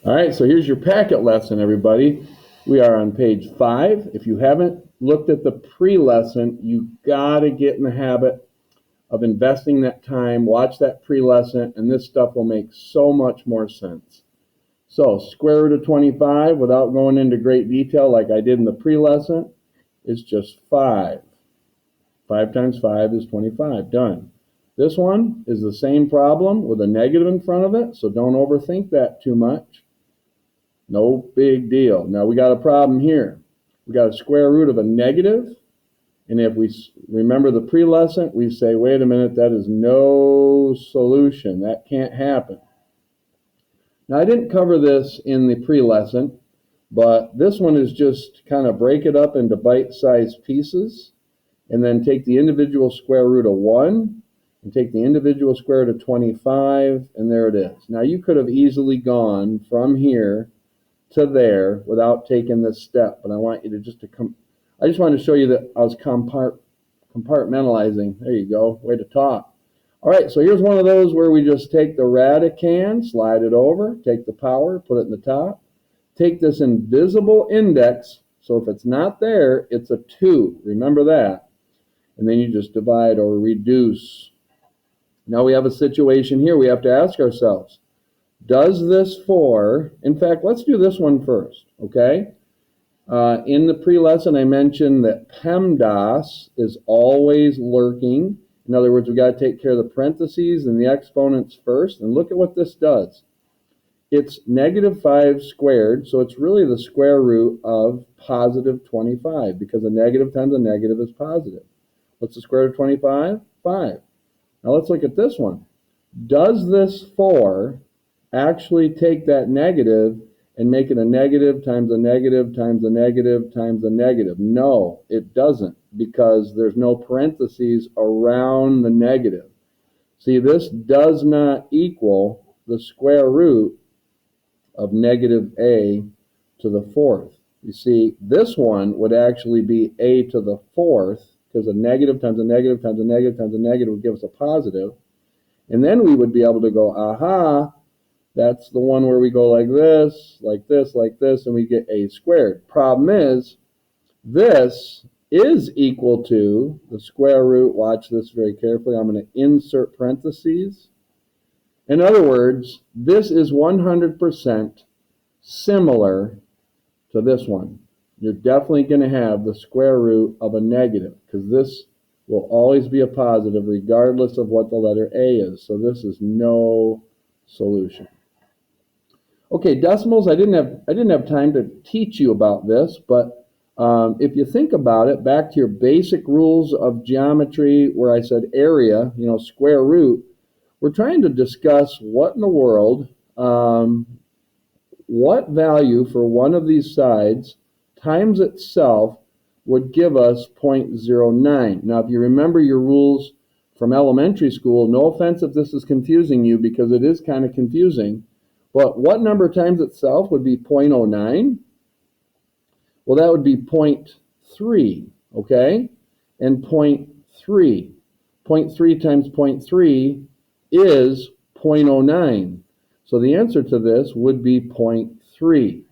All right, so here's your packet lesson, everybody. We are on page 5. If you haven't looked at the pre-lesson, you got to get in the habit of investing that time, watch that pre-lesson, and this stuff will make so much more sense. So square root of 25, without going into great detail like I did in the pre-lesson, is just 5. 5 times 5 is 25. Done. This one is the same problem with a negative in front of it, so don't overthink that too much. No big deal. Now we got a problem here. We got a square root of a negative, and if we remember the pre-lesson, we say, wait a minute, that is no solution. That can't happen. Now I didn't cover this in the pre-lesson, but this one is just kind of break it up into bite-sized pieces, and then take the individual square root of 1, and take the individual square root of 25, and there it is. Now you could have easily gone from here to there without taking this step, but I want you to I just wanted to show you that I was compartmentalizing. There you go, way to talk. All right, so here's one of those where we just take the radicand, slide it over, take the power, put it in the top, take this invisible index, so if it's not there, it's a 2, remember that, and then you just divide or reduce. Now we have a situation here we have to ask ourselves, does this 4, in fact, let's do this one first, okay? In the pre-lesson, I mentioned that Pemdas is always lurking. In other words, we've got to take care of the parentheses and the exponents first, and look at what this does. It's negative 5 squared, so it's really the square root of positive 25, because a negative times a negative is positive. What's the square root of 25? 5. Now let's look at this one. Does this 4 actually take that negative and make it a negative times a negative times a negative times a negative? No, it doesn't, because there's no parentheses around the negative. See, this does not equal the square root of negative a to the 4th. You see, this one would actually be a to the 4th, because a negative times a negative times a negative times a negative would give us a positive. And then we would be able to go, aha, that's the one where we go like this, like this, like this, and we get a squared. Problem is, this is equal to the square root. Watch this very carefully. I'm going to insert parentheses. In other words, this is 100% similar to this one. You're definitely going to have the square root of a negative, because this will always be a positive regardless of what the letter A is. So this is no solution. Okay, decimals, I didn't have time to teach you about this, but if you think about it, back to your basic rules of geometry where I said area, square root, we're trying to discuss what in the world, what value for one of these sides times itself would give us 0.09. Now, if you remember your rules from elementary school, no offense if this is confusing you, because it is kind of confusing, but what number times itself would be 0.09? Well, that would be 0.3, okay? And 0.3. 0.3 times 0.3 is 0.09. So the answer to this would be 0.3.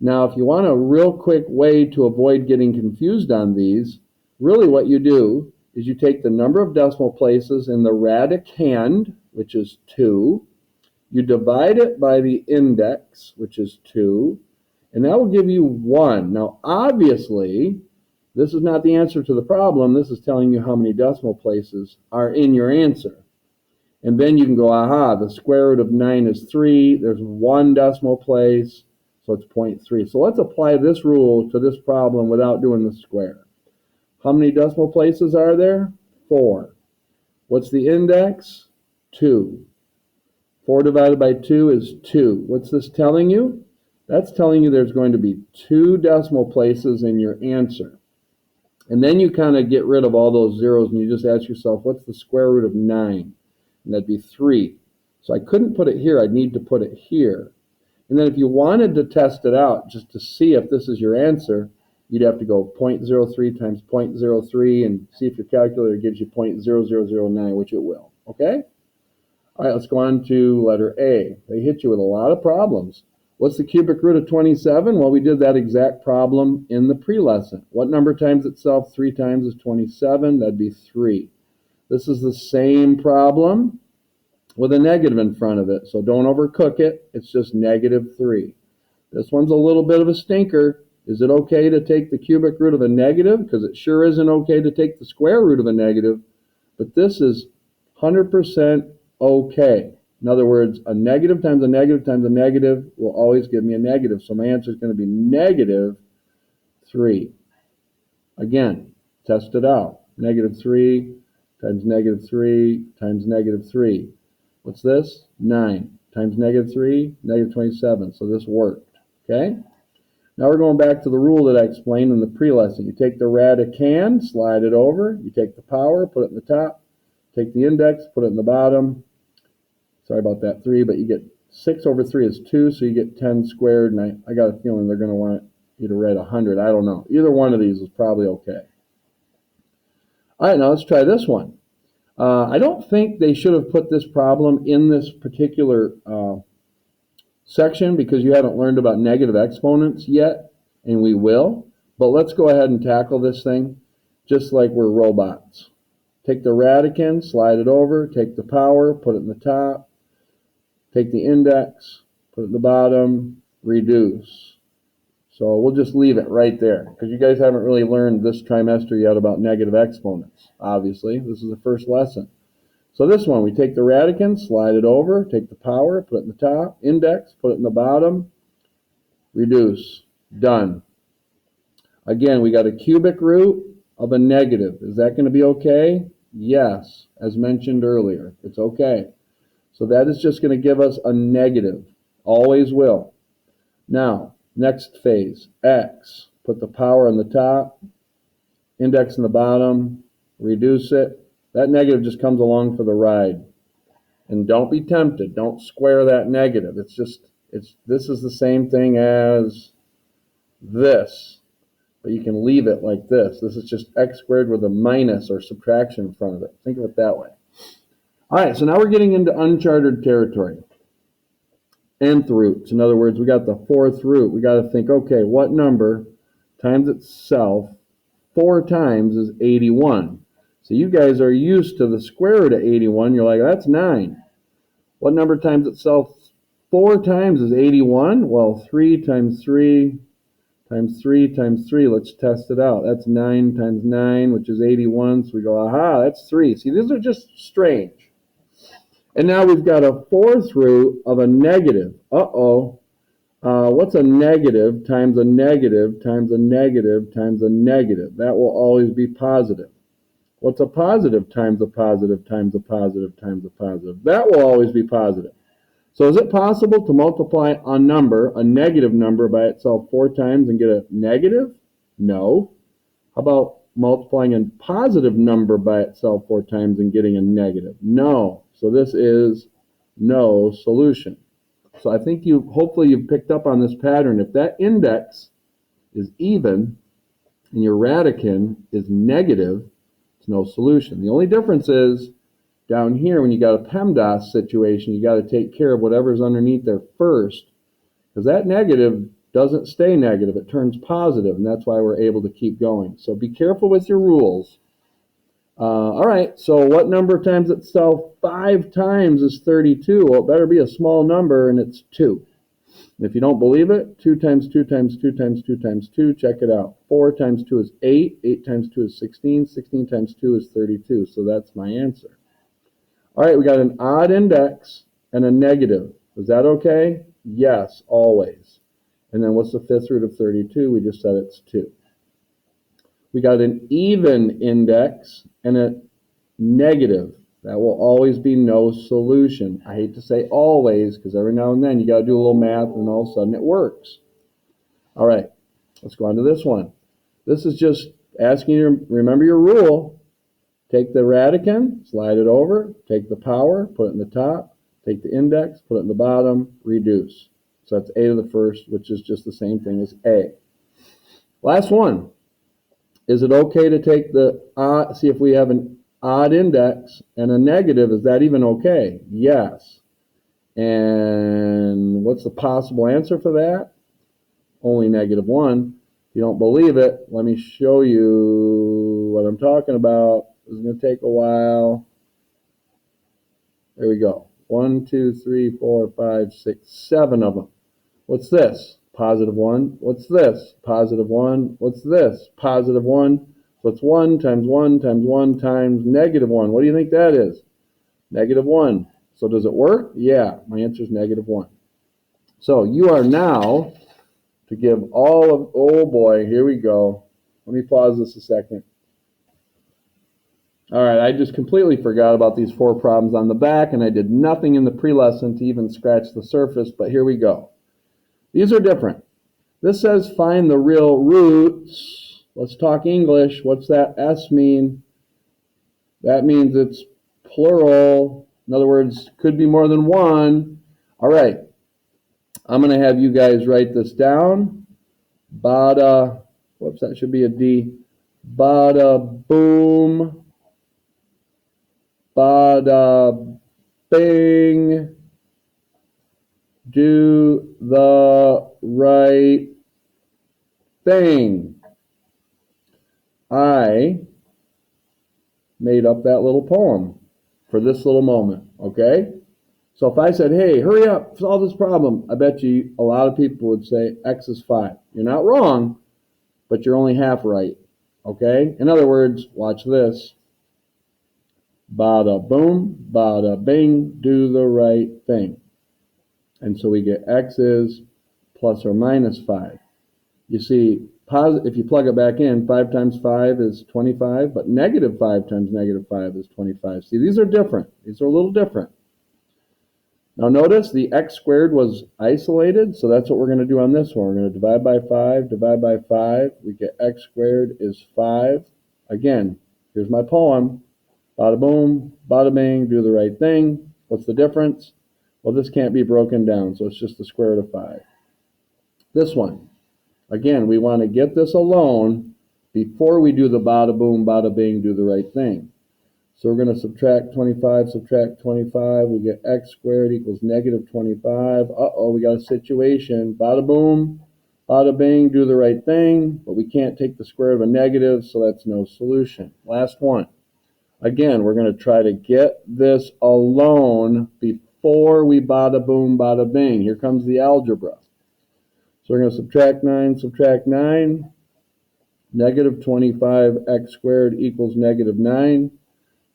Now, if you want a real quick way to avoid getting confused on these, really what you do is you take the number of decimal places in the radicand, which is 2, you divide it by the index, which is 2, and that will give you 1. Now, obviously, this is not the answer to the problem. This is telling you how many decimal places are in your answer. And then you can go, aha, the square root of 9 is 3. There's 1 decimal place, so it's 0.3. So let's apply this rule to this problem without doing the square. How many decimal places are there? 4. What's the index? 2. 4 divided by 2 is 2. What's this telling you? That's telling you there's going to be 2 decimal places in your answer. And then you kind of get rid of all those zeros and you just ask yourself, what's the square root of 9? And that'd be 3. So I couldn't put it here. I'd need to put it here. And then if you wanted to test it out just to see if this is your answer, you'd have to go 0.03 times 0.03 and see if your calculator gives you 0.0009, which it will. Okay? All right, let's go on to letter A. They hit you with a lot of problems. What's the cubic root of 27? Well, we did that exact problem in the pre-lesson. What number times itself 3 times is 27? That'd be 3. This is the same problem with a negative in front of it, so don't overcook it. It's just -3. This one's a little bit of a stinker. Is it okay to take the cubic root of a negative? Because it sure isn't okay to take the square root of a negative, but this is 100% okay. In other words, a negative times a negative times a negative will always give me a negative, so my answer is going to be -3. Again, test it out. -3 times -3 times -3. What's this? 9 times -3, -27. So this worked. Okay? Now we're going back to the rule that I explained in the pre-lesson. You take the radicand, slide it over. You take the power, put it in the top. Take the index, put it in the bottom. Sorry about that, 3, but you get 6 over 3 is 2, so you get 10 squared. And I got a feeling they're going to want you to write 100. I don't know. Either one of these is probably okay. All right, now let's try this one. I don't think they should have put this problem in this particular section because you haven't learned about negative exponents yet, and we will. But let's go ahead and tackle this thing just like we're robots. Take the radicand, slide it over, take the power, put it in the top, take the index, put it in the bottom, reduce. So we'll just leave it right there because you guys haven't really learned this trimester yet about negative exponents. Obviously, this is the first lesson. So this one, we take the radicand, slide it over, take the power, put it in the top, index, put it in the bottom, reduce. Done. Again, we got a cubic root of a negative. Is that going to be okay? Yes, as mentioned earlier. It's okay. So that is just going to give us a negative. Always will. Now, next phase, x. Put the power on the top, index in the bottom, reduce it. That negative just comes along for the ride. And don't be tempted. Don't square that negative. This is the same thing as this. But you can leave it like this. This is just x squared with a minus or subtraction in front of it. Think of it that way. All right, so now we're getting into uncharted territory. Nth roots. In other words, we got the fourth root. We got to think, okay, what number times itself 4 times is 81? So you guys are used to the square root of 81. You're like, that's 9. What number times itself 4 times is 81? Well, 3 times 3 times 3 times 3. Let's test it out. That's 9 times 9, which is 81. So we go, aha, that's 3. See, these are just strange. And now we've got a fourth root of a negative. What's a negative times a negative times a negative times a negative? That will always be positive. What's a positive times a positive times a positive times a positive? That will always be positive. So is it possible to multiply a number, a negative number, by itself 4 times and get a negative? No. How about multiplying a positive number by itself 4 times and getting a negative? No. So this is no solution. So I think hopefully you've picked up on this pattern. If that index is even and your radicand is negative, it's no solution. The only difference is down here when you got a Pemdas situation, you got to take care of whatever's underneath there first, because that negative doesn't stay negative. It turns positive, and that's why we're able to keep going. So be careful with your rules. All right, so what number times itself 5 times is 32? Well, it better be a small number, and it's 2. And if you don't believe it, 2 times 2 times 2 times 2 times 2, check it out. 4 times 2 is 8, 8 times 2 is 16, 16 times 2 is 32, so that's my answer. All right, we got an odd index and a negative. Is that okay? Yes, always. And then what's the fifth root of 32? We just said it's 2. We got an even index and a negative. That will always be no solution. I hate to say always, because every now and then you got to do a little math and all of a sudden it works. All right, let's go on to this one. This is just asking you to remember your rule. Take the radicand, slide it over, take the power, put it in the top, take the index, put it in the bottom, reduce. So that's a to the first, which is just the same thing as a. Last one. Is it okay to take the odd, see if we have an odd index and a negative, is that even okay? Yes. And what's the possible answer for that? Only -1. If you don't believe it, let me show you what I'm talking about. This is going to take a while. There we go. 1, 2, 3, 4, 5, 6, 7 of them. What's this? +1. What's this? +1. What's this? +1. So it's 1 times 1 times 1 times -1. What do you think that is? -1. So does it work? Yeah, my answer is -1. So you are now to give all of, oh boy, here we go. Let me pause this a second. All right, I just completely forgot about these 4 problems on the back, and I did nothing in the pre-lesson to even scratch the surface, but here we go. These are different. This says find the real roots. Let's talk English. What's that S mean? That means it's plural. In other words, could be more than one. All right. I'm going to have you guys write this down. Bada, whoops, that should be a D. Bada boom. Bada bing. Do the right thing. I made up that little poem for this little moment, okay? So if I said, hey, hurry up, solve this problem, I bet you a lot of people would say X is 5. You're not wrong, but you're only half right, okay? In other words, watch this. Bada boom, bada bing, do the right thing. And so we get X is plus or minus 5. You see, if you plug it back in, 5 times 5 is 25, but -5 times -5 is 25. See, these are different. These are a little different. Now notice the x squared was isolated, so that's what we're going to do on this one. We're going to divide by 5, divide by 5. We get x squared is 5. Again, here's my poem. Bada boom, bada bing, do the right thing. What's the difference? Well, this can't be broken down, so it's just the square root of 5. This one, again, we want to get this alone before we do the bada boom, bada bing, do the right thing. So we're going to subtract 25, subtract 25. We get x squared equals -25. Uh-oh, we got a situation. Bada boom, bada bing, do the right thing. But we can't take the square root of a negative, so that's no solution. Last one. Again, we're going to try to get this alone before we bada boom, bada bing. Here comes the algebra. So we're going to subtract 9, subtract 9. -25x squared equals -9.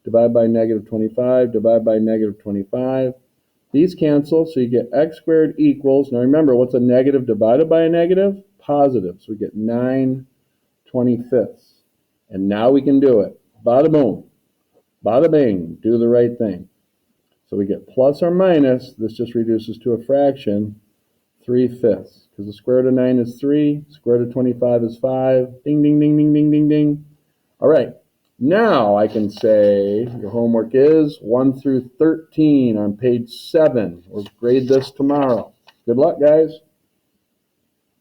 Divide by -25, divide by -25. These cancel, so you get x squared equals, now remember, what's a negative divided by a negative? Positive. So we get 9/25. And now we can do it. Bada boom, bada bing, do the right thing. So we get plus or minus, this just reduces to a fraction, 3/5. Because the square root of 9 is 3, square root of 25 is 5. Ding, ding, ding, ding, ding, ding, ding. All right. Now I can say your homework is 1 through 13 on page 7. We'll grade this tomorrow. Good luck, guys.